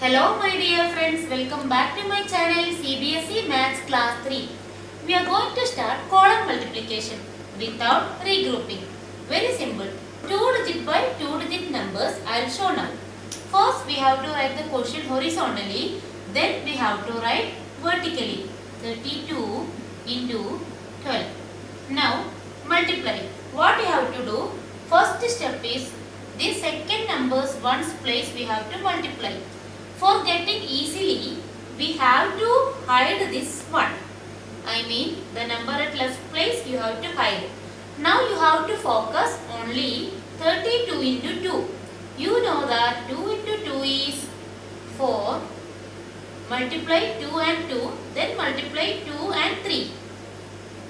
Hello my dear friends, welcome back to my channel CBSE Maths Class 3. We are going to start column multiplication without regrouping. Very simple. 2 digit by 2 digit numbers I will show now. First we have to write the quotient horizontally, then we have to write vertically. 32 into 12. Now multiply. What you have to do? First step is this second numbers ones place we have to multiply. For getting easily, we have to hide this one. I mean the number at left place you have to hide. Now you have to focus only 32 into 2. You know that 2 into 2 is 4. Multiply 2 and 2. Then multiply 2 and 3.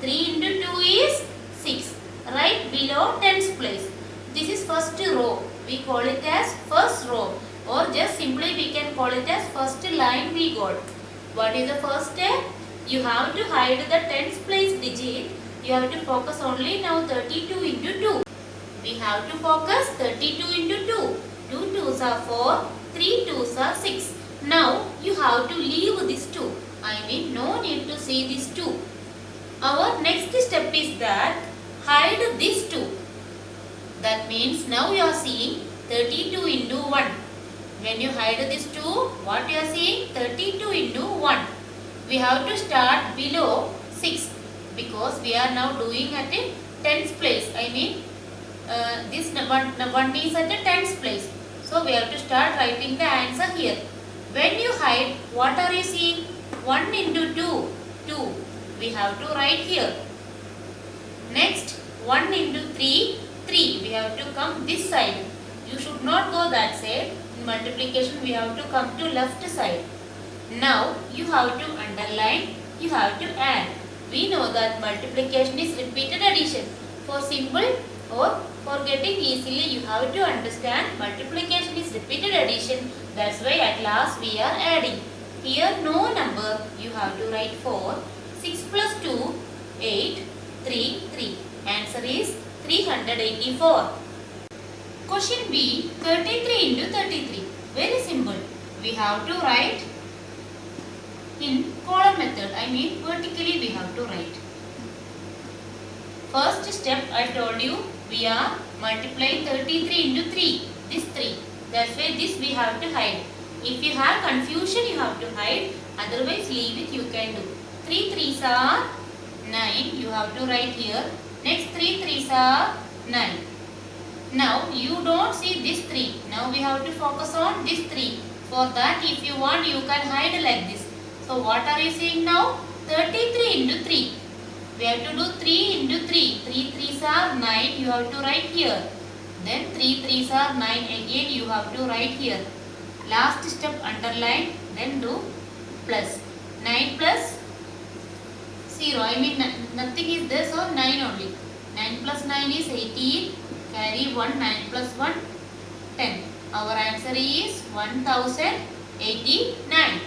3 into 2 is 6. Right below tens place. This is first row. We call it as first row. Or just simply we can call it as first line we got. What is the first step? You have to hide the tens place digit. You have to focus only now 32 into 2. We have to focus 32 into 2. 2 2s are 4, 3 2s are 6. Now you have to leave this 2. I mean no need to see this 2. Our next step is that hide this 2. That means now you are seeing 32 into 1. When you hide this 2, what you are seeing? 32 into 1. We have to start below 6 because we are now doing at a tens place. I mean this one is at a tens place. So we have to start writing the answer here. When you hide, what are you seeing? 1 into 2, 2. We have to write here. Next, 1 into 3, 3. We have to come this side. You should not go that side. In multiplication we have to come to left side. Now you have to underline, you have to add. We know that multiplication is repeated addition. For simple or for getting easily you have to understand multiplication is repeated addition. That's why at last we are adding. Here no number, you have to write 4. 6 plus 2, 8, 3, 3. Answer is 384. Question B, 33 into 33. Very simple. We have to write in column method. I mean vertically we have to write. First step I told you we are multiplying 33 into 3. This 3. That's why this we have to hide. If you have confusion you have to hide. Otherwise leave it, you can do. 3 3s are 9. You have to write here. Next 3 3s are 9. Now you don't see this 3. Now we have to focus on this 3. For that if you want you can hide like this. So what are you seeing now? 33 into 3. We have to do 3 into 3. 3 3s are 9. You have to write here. Then 3 3s are 9. Again you have to write here. Last step underline. Then do plus. 9 plus 0. I mean nothing is there, so 9 only. 9 plus 9 is 18. Carry 1, 9 plus 1, 10. Our answer is 1089.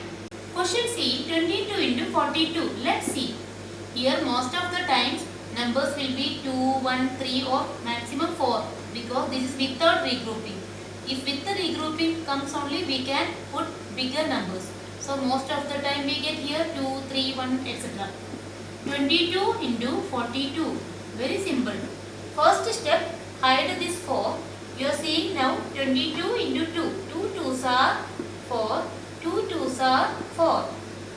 Question C, 22 into 42. Let's see. Here most of the times numbers will be 2, 1, 3 or maximum 4 because this is without regrouping. If with the regrouping comes only we can put bigger numbers. So most of the time we get here 2, 3, 1 etc. 22 into 42. Very simple. First step, hide this 4. You are seeing now 22 into 2. 2 2s are 4. 2 2s are 4.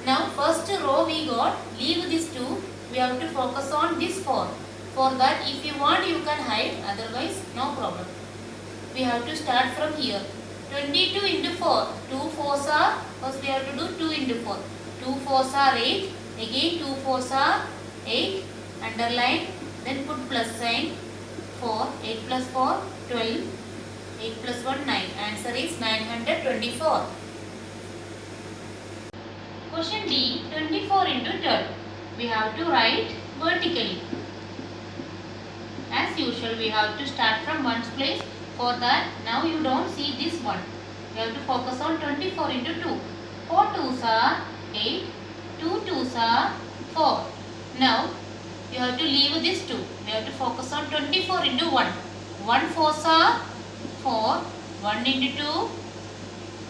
Now first row we got, leave this 2. We have to focus on this 4. For that if you want you can hide, otherwise no problem. We have to start from here. 22 into 4. 2 4s are, first we have to do 2 into 4. 2 4s are 8. Again 2 4s are 8. Underline, then put plus sign. 4, 8 plus 4, 12, 8 plus 1, 9. Answer is 924. Question D, 24 into 12. We have to write vertically. As usual, we have to start from ones place. For that, now you don't see this one. You have to focus on 24 into 2. 4 2s are 8, 2 2s are 4. Now, you have to leave this 2. We have to focus on 24 into 1. 1 4s are 4. 1 into 2,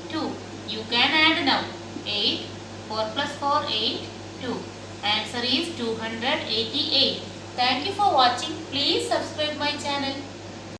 2. You can now. 8. 4 plus 4, 8. 2. Answer is 288. Thank you for watching. Please subscribe my channel.